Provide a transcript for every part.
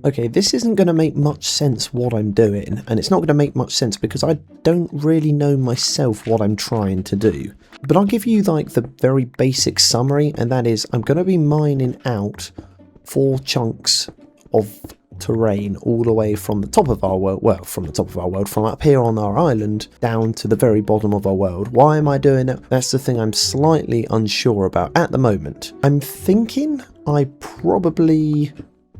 Okay, this isn't going to make much sense what I'm doing, and it's not going to make much sense because I don't really know myself what I'm trying to do. But I'll give you like the very basic summary, and that is I'm going to be mining out 4 chunks of terrain all the way from the top of our world, well, from the top of our world, from up here on our island down to the very bottom of our world. Why am I doing it? That's the thing I'm slightly unsure about at the moment. I'm thinking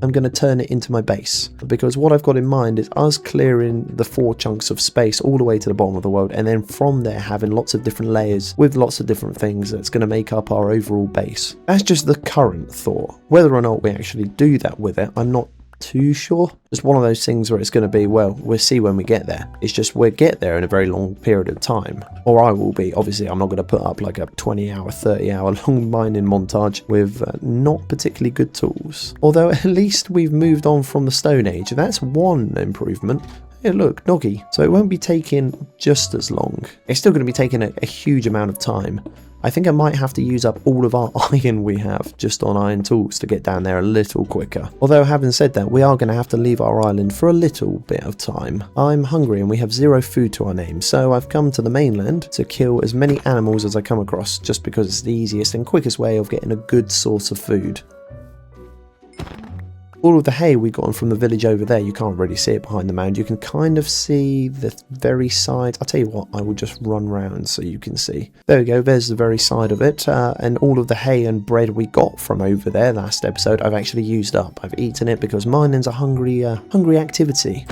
I'm going to turn it into my base, because what I've got in mind is us clearing the 4 chunks of space all the way to the bottom of the world, and then from there having lots of different layers with lots of different things that's going to make up our overall base. That's just the current thought. Whether or not we actually do that with it, I'm not too sure. It's one of those things where it's going to be, well, we'll see when we get there. It's just we'll get there in a very long period of time, or I will be. Obviously I'm not going to put up like a 20-hour 30-hour long mining montage with not particularly good tools, although at least we've moved on from the Stone Age. That's one improvement. Hey look, Noggy. So it won't be taking just as long. It's still going to be taking a huge amount of time. I think I might have to use up all of our iron we have just on iron tools to get down there a little quicker. Although having said that, we are going to have to leave our island for a little bit of time. I'm hungry and we have 0 food to our name, so I've come to the mainland to kill as many animals as I come across, just because it's the easiest and quickest way of getting a good source of food. All of the hay we got from the village over there, you can't really see it behind the mound. You can kind of see the very side. I'll tell you what, I will just run round so you can see. There we go, there's the very side of it. And all of the hay and bread we got from over there last episode, I've actually used up. I've eaten it because mining's a hungry activity.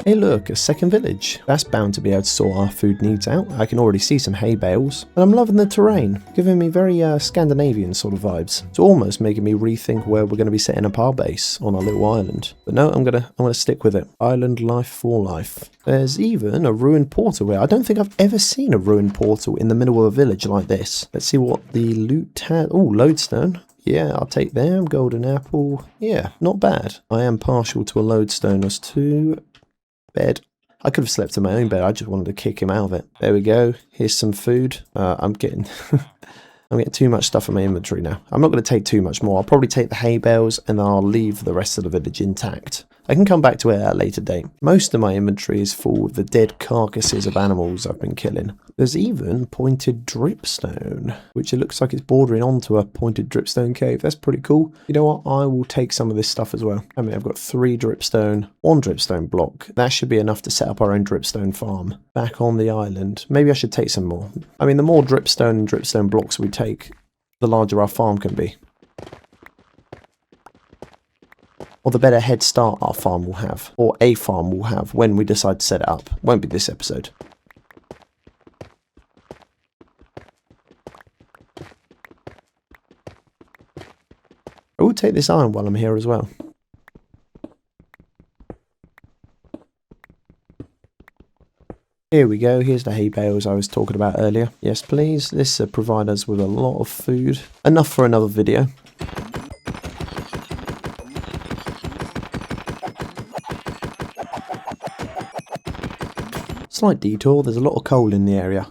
Hey look, a second village. That's bound to be able to sort our food needs out. I can already see some hay bales. And I'm loving the terrain, giving me very Scandinavian sort of vibes. It's almost making me rethink where we're going to be setting up our base on our little island. But no, I'm gonna stick with it. Island life for life. There's even a ruined portal here. I don't think I've ever seen a ruined portal in the middle of a village like this. Let's see what the loot has. Oh, lodestone. Yeah, I'll take them. Golden apple. Yeah, not bad. I am partial to a lodestone as to bed. I could have slept in my own bed. I just wanted to kick him out of it. There we go. Here's some food. I'm getting too much stuff in my inventory now. I'm not going to take too much more. I'll probably take the hay bales and I'll leave the rest of the village intact. I can come back to it at a later date. Most of my inventory is full of the dead carcasses of animals I've been killing. There's even pointed dripstone, which it looks like it's bordering onto a pointed dripstone cave. That's pretty cool. You know what? I will take some of this stuff as well. I mean, I've got 3 dripstone, 1 dripstone block. That should be enough to set up our own dripstone farm back on the island. Maybe I should take some more. I mean, the more dripstone and dripstone blocks we take, the larger our farm can be. Or the better head start our farm will have, or a farm will have when we decide to set it up. Won't be this episode. I will take this iron while I'm here as well. Here we go, here's the hay bales I was talking about earlier. Yes please, this provides us with a lot of food. Enough for another video. Slight detour, there's a lot of coal in the area.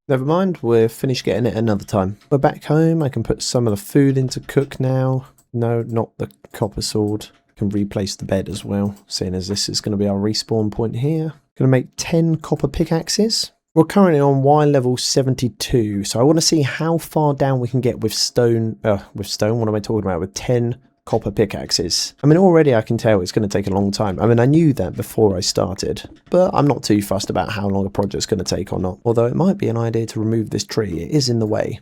Never mind, we're finished getting it another time. We're back home, I can put some of the food in to cook now. No, not the copper sword. Can replace the bed as well, seeing as this is going to be our respawn point here. Going to make 10 copper pickaxes. We're currently on Y level 72, so I want to see how far down we can get with stone, what am I talking about, with 10 copper pickaxes. I mean, already I can tell it's going to take a long time. I mean, I knew that before I started, but I'm not too fussed about how long a project's going to take or not. Although it might be an idea to remove this tree. It is in the way.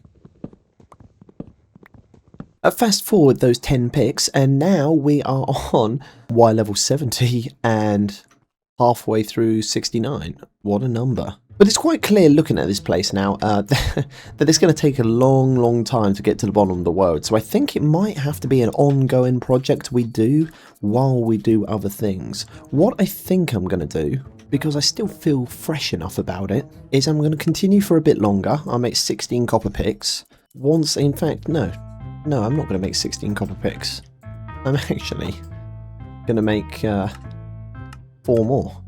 Fast forward those 10 picks, and now we are on Y level 70 and halfway through 69. What a number. But it's quite clear looking at this place now that it's going to take a long time to get to the bottom of the world. So I think it might have to be an ongoing project we do while we do other things. What I think I'm going to do, because I still feel fresh enough about it, is I'm going to continue for a bit longer. I'll make 16 copper picks. Once, in fact, no, I'm not going to make 16 copper picks. I'm actually going to make 4 more.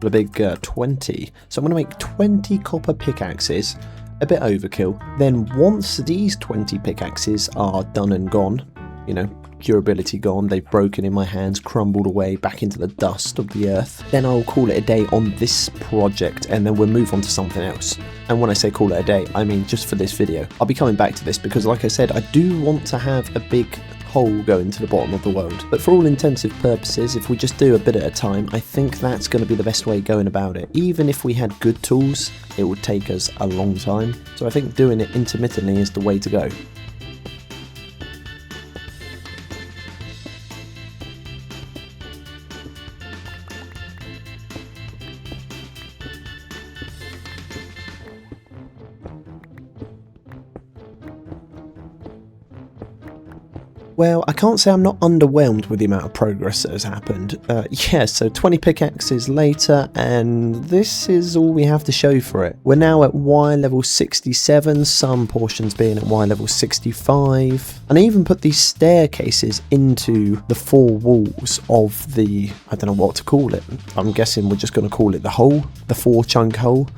a big 20. So I'm going to make 20 copper pickaxes, a bit overkill. Then once these 20 pickaxes are done and gone, you know, durability gone, they've broken in my hands, crumbled away back into the dust of the earth, then I'll call it a day on this project, and then we'll move on to something else. And when I say call it a day, I mean just for this video. I'll be coming back to this because, like I said, I do want to have a big hole going to the bottom of the world. But for all intensive purposes, if we just do a bit at a time, I think that's going to be the best way going about it. Even if we had good tools, it would take us a long time. So I think doing it intermittently is the way to go. Well, I can't say I'm not underwhelmed with the amount of progress that has happened. Yeah, so 20 pickaxes later, and this is all we have to show for it. We're now at Y level 67, some portions being at Y level 65. And I even put these staircases into the 4 walls of the, I don't know what to call it. I'm guessing we're just going to call it the hole, the 4-chunk hole.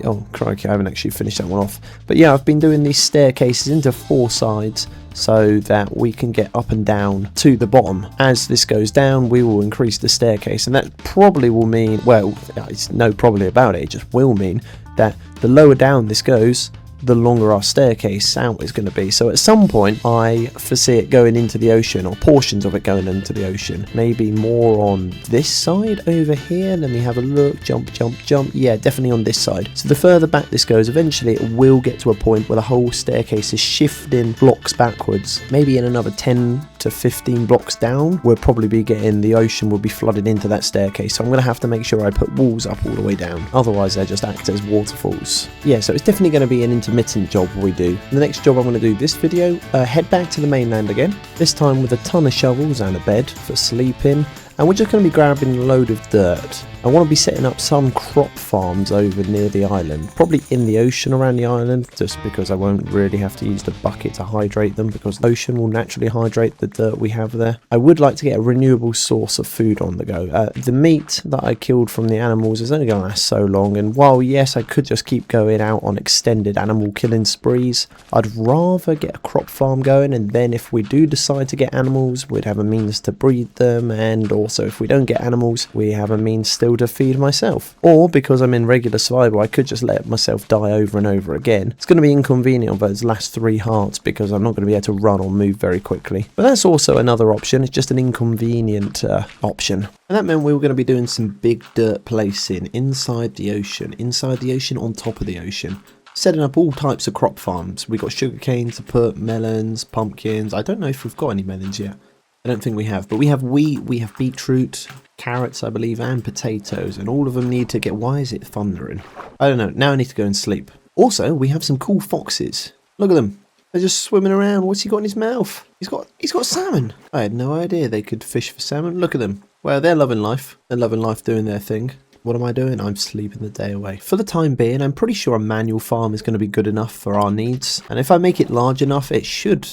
Oh, crikey, I haven't actually finished that one off. But yeah, I've been doing these staircases into 4 sides so that we can get up and down to the bottom. As this goes down, we will increase the staircase, and that probably will mean, well, it's no probably about it, it just will mean that the lower down this goes, the longer our staircase out is going to be. So at some point I foresee it going into the ocean, or portions of it going into the ocean. Maybe more on this side over here. Let me have a look. Jump, jump, jump. Yeah, definitely on this side. So the further back this goes, eventually it will get to a point where the whole staircase is shifting blocks backwards. Maybe in another 10 to 15 blocks down, we'll probably be getting, the ocean will be flooded into that staircase. So I'm going to have to make sure I put walls up all the way down. Otherwise they just act as waterfalls. Yeah, so it's definitely going to be an intermittent job we do. The next job I'm going to do this video, head back to the mainland again, this time with a ton of shovels and a bed for sleeping, and we're just going to be grabbing a load of dirt. I want to be setting up some crop farms over near the island, probably in the ocean around the island, just because I won't really have to use the bucket to hydrate them, because the ocean will naturally hydrate the dirt we have there. I would like to get a renewable source of food on the go. The meat that I killed from the animals is only going to last so long, and while yes, I could just keep going out on extended animal killing sprees, I'd rather get a crop farm going, and then if we do decide to get animals, we'd have a means to breed them, and also if we don't get animals, we have a means still to feed myself. Or because I'm in regular survival, I could just let myself die over and over again. It's going to be inconvenient on those last 3 hearts because I'm not going to be able to run or move very quickly. But that's also another option. It's just an inconvenient option. And that meant we were going to be doing some big dirt placing inside the ocean on top of the ocean. Setting up all types of crop farms. We got sugarcane to put, melons, pumpkins. I don't know if we've got any melons yet. I don't think we have, but we have wheat, we have beetroot, carrots, I believe, and potatoes, and all of them need to get... Why is it thundering? I don't know. Now I need to go and sleep. Also, we have some cool foxes. Look at them. They're just swimming around. What's he got in his mouth? He's got salmon. I had no idea they could fish for salmon. Look at them. Well, they're loving life. They're loving life doing their thing. What am I doing? I'm sleeping the day away. For the time being, I'm pretty sure a manual farm is going to be good enough for our needs. And if I make it large enough, it should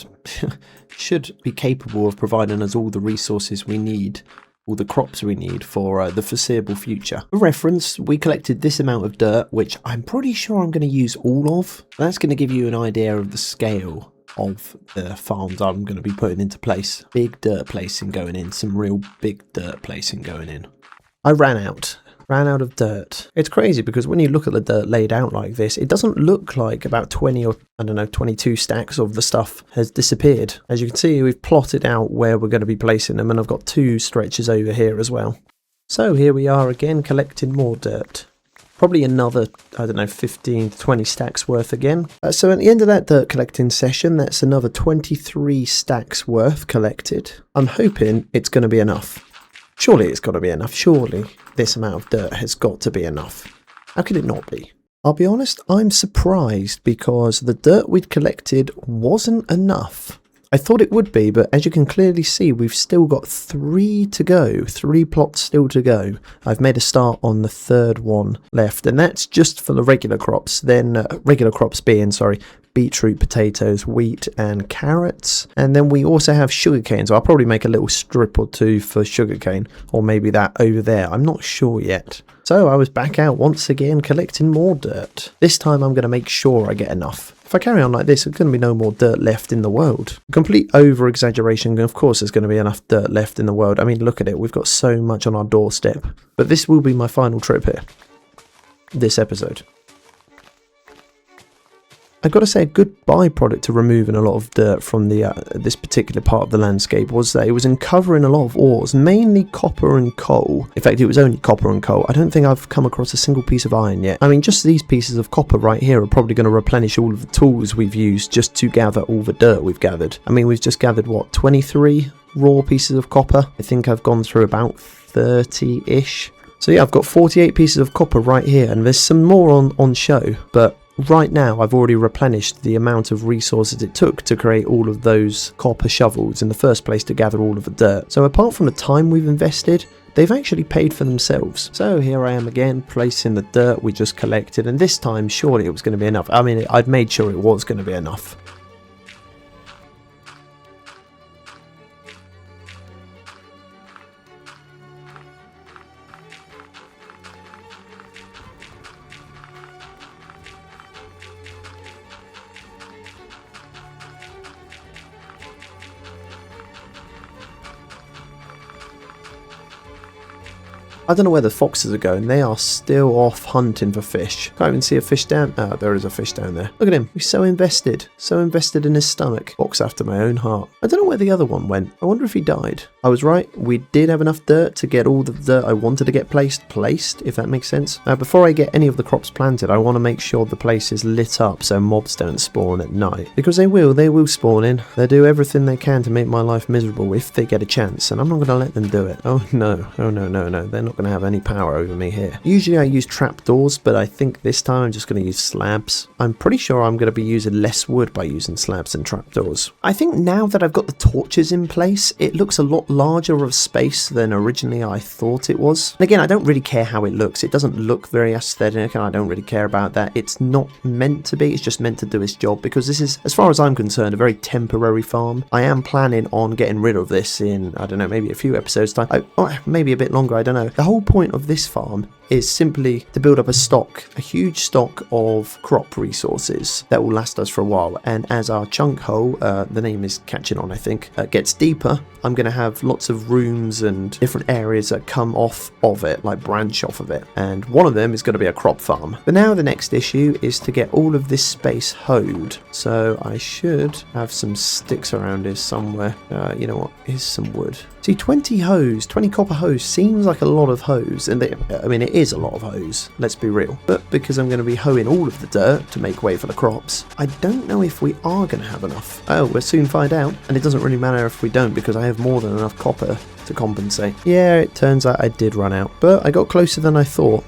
be capable of providing us all the resources we need, all the crops we need for the foreseeable future. For reference, we collected this amount of dirt, which I'm pretty sure I'm going to use all of. That's going to give you an idea of the scale of the farms I'm going to be putting into place. Big dirt placing going in, some real big dirt placing going in. I ran out of dirt. It's crazy because when you look at the dirt laid out like this, it doesn't look like about 20 or, I don't know, 22 stacks of the stuff has disappeared. As you can see, we've plotted out where we're going to be placing them, and I've got 2 stretches over here as well. So here we are again, collecting more dirt. Probably another, I don't know, 15 to 20 stacks worth again. So at the end of that dirt collecting session, that's another 23 stacks worth collected. I'm hoping it's going to be enough. Surely it's got to be enough. Surely this amount of dirt has got to be enough. How could it not be? I'll be honest, I'm surprised because the dirt we'd collected wasn't enough. I thought it would be, but as you can clearly see, we've still got 3 to go. 3 plots still to go. I've made a start on the 3rd one left, and that's just for the regular crops. Then regular crops being, beetroot, potatoes, wheat and carrots. And then we also have sugarcane, so I'll probably make a little strip or two for sugarcane, or maybe that over there. I'm not sure yet. So I was back out once again collecting more dirt. This time I'm going to make sure I get enough. If I carry on like this, there's going to be no more dirt left in the world. Complete over-exaggeration, of course there's going to be enough dirt left in the world. I mean, look at it, we've got so much on our doorstep. But this will be my final trip here. This episode. I've got to say, a good byproduct to removing a lot of dirt from this particular part of the landscape was that it was uncovering a lot of ores, mainly copper and coal. In fact, it was only copper and coal. I don't think I've come across a single piece of iron yet. I mean, just these pieces of copper right here are probably going to replenish all of the tools we've used just to gather all the dirt we've gathered. I mean, we've just gathered, what, 23 raw pieces of copper? I think I've gone through about 30-ish. So yeah, I've got 48 pieces of copper right here, and there's some more on show, but right now I've already replenished the amount of resources it took to create all of those copper shovels in the first place to gather all of the dirt. So apart from the time we've invested, they've actually paid for themselves. So here I am again, placing the dirt we just collected, and this time surely it was going to be enough. I mean, I'd made sure it was going to be enough. I don't know where the foxes are going. They are still off hunting for fish. Can't even see a fish down. Ah, there is a fish down there. Look at him. He's so invested in his stomach. Fox after my own heart. I don't know where the other one went. I wonder if he died. I was right. We did have enough dirt to get all the dirt I wanted to get placed, if that makes sense. Now, before I get any of the crops planted, I want to make sure the place is lit up so mobs don't spawn at night. Because they will spawn in. They do everything they can to make my life miserable if they get a chance, and I'm not going to let them do it. Oh no. They're not going to have any power over me here. Usually I use trapdoors, but I think this time I'm just going to use slabs. I'm pretty sure I'm going to be using less wood by using slabs than trapdoors. I think now that I've got the torches in place, it looks a lot larger of space than originally I thought it was. And again, I don't really care how it looks. It doesn't look very aesthetic, and I don't really care about that. It's not meant to be. It's just meant to do its job, because this is, as far as I'm concerned, a very temporary farm. I am planning on getting rid of this in, I don't know, maybe a few episodes time. Maybe a bit longer, I don't know. The whole point of this farm is simply to build up a huge stock of crop resources that will last us for a while. And as our chunk hole, the name is catching on I think, gets deeper, I'm going to have lots of rooms and different areas that come off of it, like branch off of it. And one of them is going to be a crop farm. But now the next issue is to get all of this space hoed. So I should have some sticks around here somewhere. You know what, here's some wood. See, 20 copper hose seems like a lot of hose, and I mean, it is a lot of hose, let's be real. But because I'm going to be hoeing all of the dirt to make way for the crops, I don't know if we are going to have enough. Oh, we'll soon find out, and it doesn't really matter if we don't, because I have more than enough copper to compensate. Yeah, it turns out I did run out, but I got closer than I thought.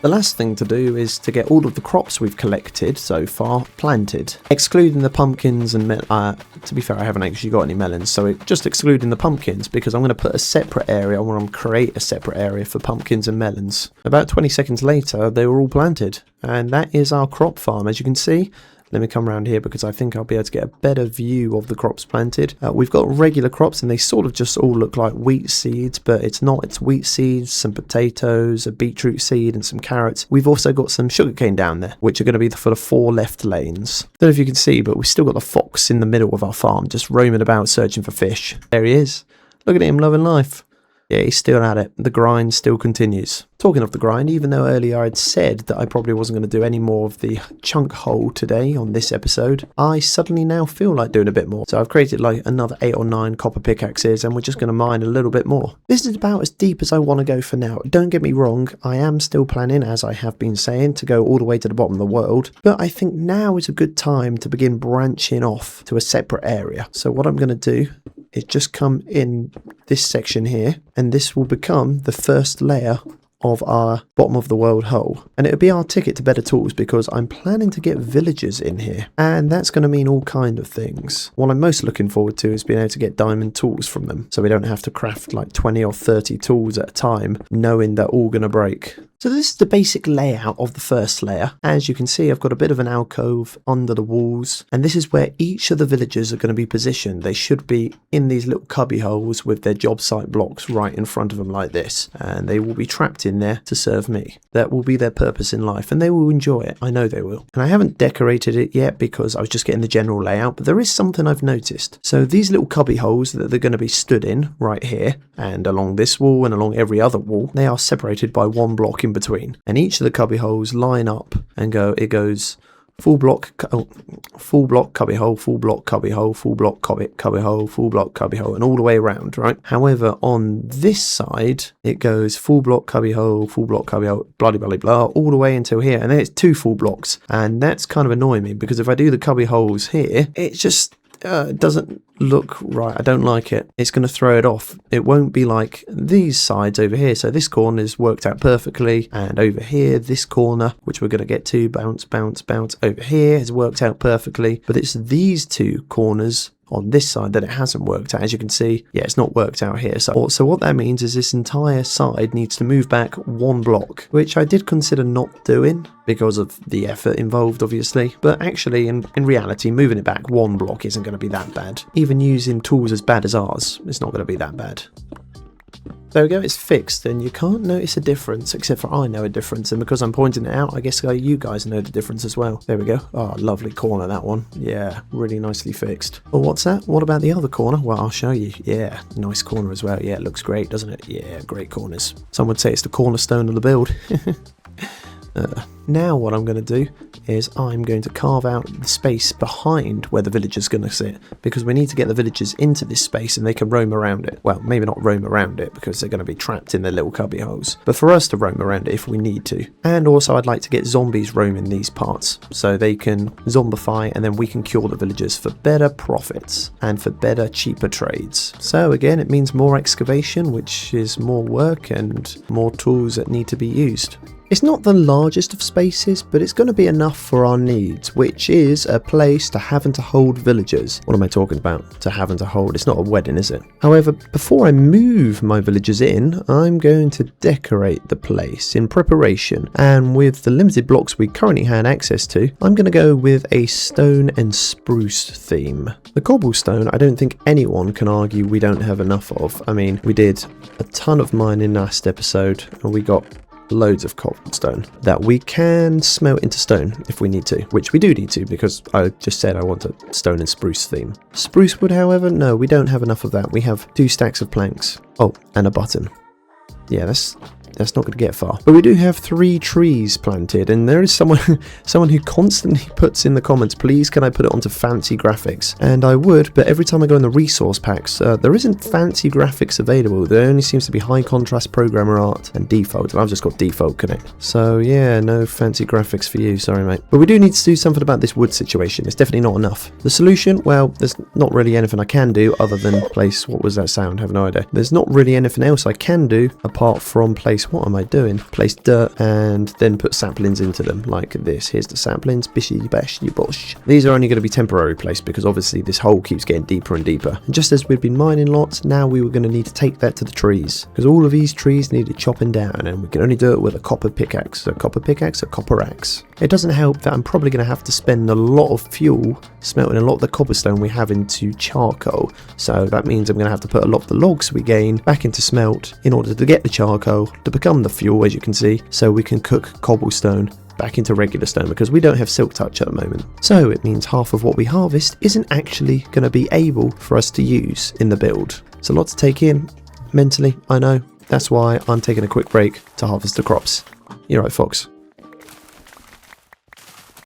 The last thing to do is to get all of the crops we've collected so far planted, excluding the pumpkins and to be fair, I haven't actually got any melons, so just excluding the pumpkins, because I'm going to put a separate area, I want to create a separate area for pumpkins and melons. About 20 seconds later, they were all planted, and that is our crop farm, as you can see. Let me come around here because I think I'll be able to get a better view of the crops planted. We've got regular crops, and they sort of just all look like wheat seeds, but it's not. It's wheat seeds, some potatoes, a beetroot seed, and some carrots. We've also got some sugarcane down there, which are going to be for the 4 left lanes. Don't know if you can see, but we've still got the fox in the middle of our farm, just roaming about searching for fish. There he is. Look at him, loving life. Yeah, he's still at it. The grind still continues. Talking of the grind, even though earlier I'd said that I probably wasn't going to do any more of the chunk hole today on this episode, I suddenly now feel like doing a bit more. So I've created like another 8 or 9 copper pickaxes, and we're just going to mine a little bit more. This is about as deep as I want to go for now. Don't get me wrong, I am still planning, as I have been saying, to go all the way to the bottom of the world, but I think now is a good time to begin branching off to a separate area. So what I'm going to do is just come in this section here, and this will become the first layer of our bottom of the world hole. And it would be our ticket to better tools because I'm planning to get villagers in here. And that's going to mean all kind of things. What I'm most looking forward to is being able to get diamond tools from them. So we don't have to craft like 20 or 30 tools at a time, knowing they're all going to break. So this is the basic layout of the first layer. As you can see, I've got a bit of an alcove under the walls, and this is where each of the villagers are going to be positioned. They should be in these little cubby holes with their job site blocks right in front of them like this, and they will be trapped in there to serve me. That will be their purpose in life, and they will enjoy it. I know they will. And I haven't decorated it yet because I was just getting the general layout, but there is something I've noticed. So these little cubby holes that they're going to be stood in right here, and along this wall and along every other wall, they are separated by one block in between, and each of the cubby holes line up and it goes full block cubby hole, full block cubby hole, full block cubby hole, full block cubby hole, and all the way around, right? However, on this side it goes full block cubby hole, blah blah blah, all the way until here, and then it's 2 full blocks, and that's kind of annoying me because if I do the cubby holes here, it just doesn't look right. I don't like it. It's going to throw it off. It won't be like these sides over here. So this corner is worked out perfectly, and over here this corner, which we're going to get to, bounce over here, has worked out perfectly, but it's these 2 corners on this side that it hasn't worked out. As you can see, yeah, it's not worked out here. So what that means is this entire side needs to move back 1 block, which I did consider not doing because of the effort involved, obviously. But actually, in reality, moving it back 1 block isn't going to be that bad. Even using tools as bad as ours, it's not going to be that bad. There we go, it's fixed, and you can't notice a difference, except for I know a difference, and because I'm pointing it out, I guess you guys know the difference as well. There we go. Oh, lovely corner, that one. Yeah, really nicely fixed. Oh, what's that? What about the other corner? Well, I'll show you. Yeah, nice corner as well. Yeah, it looks great, doesn't it? Yeah, great corners. Some would say it's the cornerstone of the build. Now what I'm going to do is I'm going to carve out the space behind where the villager's going to sit, because we need to get the villagers into this space and they can roam around it. Well, maybe not roam around it because they're going to be trapped in their little cubby holes, but for us to roam around it if we need to. And also I'd like to get zombies roaming these parts so they can zombify, and then we can cure the villagers for better profits and for better, cheaper trades. So again, it means more excavation, which is more work and more tools that need to be used. It's not the largest of spaces, but it's going to be enough for our needs, which is a place to having to hold villagers. What am I talking about? To having to hold? It's not a wedding, is it? However, before I move my villagers in, I'm going to decorate the place in preparation. And with the limited blocks we currently had access to, I'm going to go with a stone and spruce theme. The cobblestone, I don't think anyone can argue we don't have enough of. I mean, we did a ton of mining last episode, and we got loads of cobblestone that we can smelt into stone if we need to, which we do need to because I just said I want a stone and spruce theme. Spruce wood, however, no, we don't have enough of that. We have 2 stacks of planks. Oh, and a button. Yeah, that's not going to get far. But we do have 3 trees planted, and there is someone who constantly puts in the comments, please can I put it onto fancy graphics? And I would, but every time I go in the resource packs, there isn't fancy graphics available. There only seems to be high contrast programmer art and default, and I've just got default connect. So yeah, no fancy graphics for you, sorry mate. But we do need to do something about this wood situation. It's definitely not enough. The solution, well, there's not really anything I can do other than place, what was that sound? I have no idea. There's not really anything else I can do apart from place, what am I doing? Place dirt and then put saplings into them like this. Here's the saplings, bishy bash you bosh. These are only going to be temporary placed because obviously this hole keeps getting deeper and deeper. And just as we've been mining lots, now we were going to need to take that to the trees because all of these trees needed chopping down, and we can only do it with a copper pickaxe. A copper pickaxe, a copper axe. It doesn't help that I'm probably going to have to spend a lot of fuel smelting a lot of the cobblestone we have into charcoal. So that means I'm going to have to put a lot of the logs we gain back into smelt in order to get the charcoal to become the fuel, as you can see, so we can cook cobblestone back into regular stone because we don't have silk touch at the moment. So it means half of what we harvest isn't actually going to be able for us to use in the build. It's a lot to take in mentally, I know. That's why I'm taking a quick break to harvest the crops. You're right, Fox.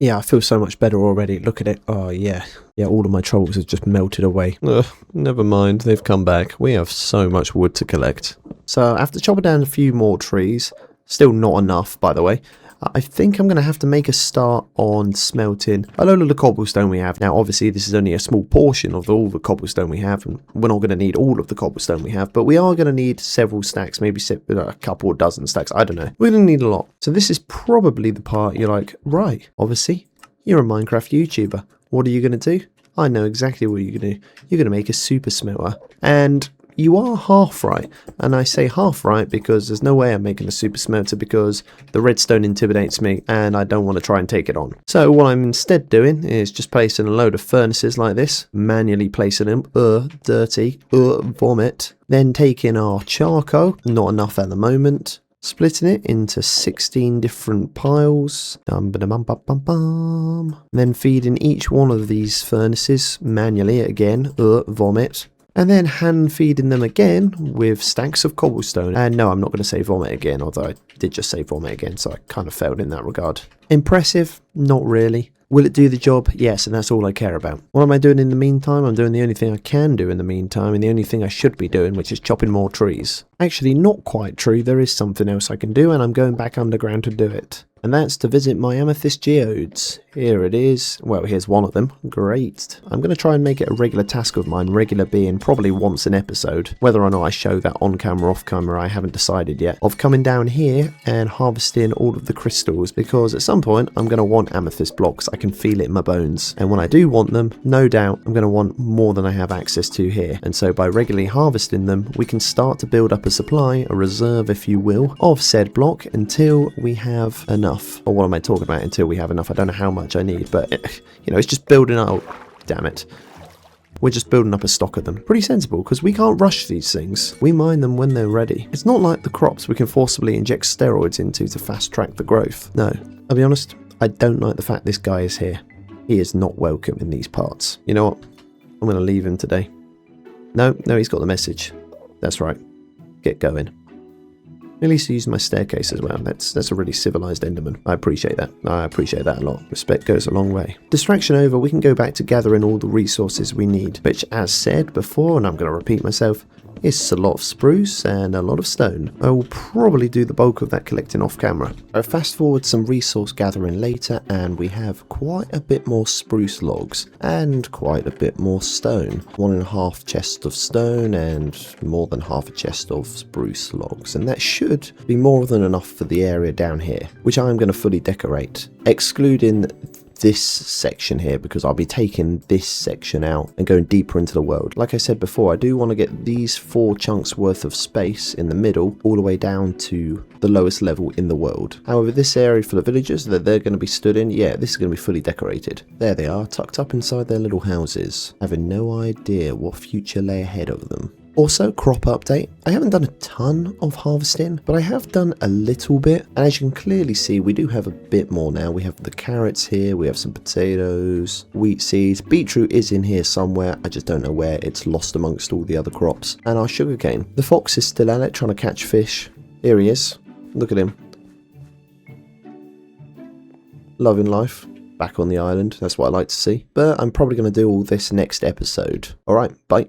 Yeah, I feel so much better already. Look at it. Oh, yeah. Yeah, all of my troubles have just melted away. Ugh, never mind. They've come back. We have so much wood to collect. So after chopping down a few more trees, still not enough, by the way, I think I'm going to have to make a start on smelting a load of the cobblestone we have. Now, obviously, this is only a small portion of all the cobblestone we have, and we're not going to need all of the cobblestone we have, but we are going to need several stacks, maybe a couple or dozen stacks. I don't know. We're going to need a lot. So this is probably the part you're like, right, obviously, you're a Minecraft YouTuber. What are you going to do? I know exactly what you're going to do. You're going to make a super smelter. And you are half right, and I say half right because there's no way I'm making a super smelter because the redstone intimidates me and I don't want to try and take it on. So what I'm instead doing is just placing a load of furnaces like this, manually placing them, dirty, vomit, then taking our charcoal, not enough at the moment, splitting it into 16 different piles, then feeding each one of these furnaces manually again, vomit, and then hand feeding them again with stacks of cobblestone. And no, I'm not going to say vomit again, although I did just say vomit again, so I kind of failed in that regard. Impressive? Not really. Will it do the job? Yes, and that's all I care about. What am I doing in the meantime? I'm doing the only thing I can do in the meantime, and the only thing I should be doing, which is chopping more trees. Actually, not quite true. There is something else I can do, and I'm going back underground to do it. And that's to visit my amethyst geodes. Here it is. Well, here's one of them. Great. I'm going to try and make it a regular task of mine, regular being probably once an episode. Whether or not I show that on camera, off camera, I haven't decided yet. Of coming down here and harvesting all of the crystals, because at some point I'm going to want amethyst blocks. I can feel it in my bones. And when I do want them, no doubt I'm going to want more than I have access to here. And so by regularly harvesting them, we can start to build up a supply, a reserve if you will, of said block until we have enough. Or what am I talking about? Until we have enough. I don't know how much I need, but you know, it's just building up. Oh, damn it. We're just building up a stock of them. Pretty sensible, because we can't rush these things. We mine them when they're ready. It's not like the crops we can forcibly inject steroids into to fast track the growth. No, I'll be honest, I don't like the fact this guy is here. He is not welcome in these parts. You know what? I'm going to leave him today. No, he's got the message. That's right. Get going. At least he used my staircase as well. That's a really civilized Enderman. I appreciate that. I appreciate that a lot. Respect goes a long way. Distraction over, we can go back to gathering all the resources we need, which, as said before, and I'm going to repeat myself, is a lot of spruce and a lot of stone. I will probably do the bulk of that collecting off camera. I'll fast forward some resource gathering later, and we have quite a bit more spruce logs and quite a bit more stone. 1.5 chests of stone and more than half a chest of spruce logs, and that should be more than enough for the area down here, which I'm going to fully decorate, excluding this section here, because I'll be taking this section out and going deeper into the world. Like I said before, I do want to get these 4 chunks worth of space in the middle all the way down to the lowest level in the world. However, this area for the villagers that they're going to be stood in, yeah, this is going to be fully decorated. There they are, tucked up inside their little houses, having no idea what future lay ahead of them. Also, crop update. I haven't done a ton of harvesting, but I have done a little bit. And as you can clearly see, we do have a bit more now. We have the carrots here, we have some potatoes, wheat seeds. Beetroot is in here somewhere. I just don't know where. It's lost amongst all the other crops. And our sugarcane. The fox is still at it, trying to catch fish. Here he is. Look at him. Loving life. Back on the island. That's what I like to see. But I'm probably going to do all this next episode. Alright, bye.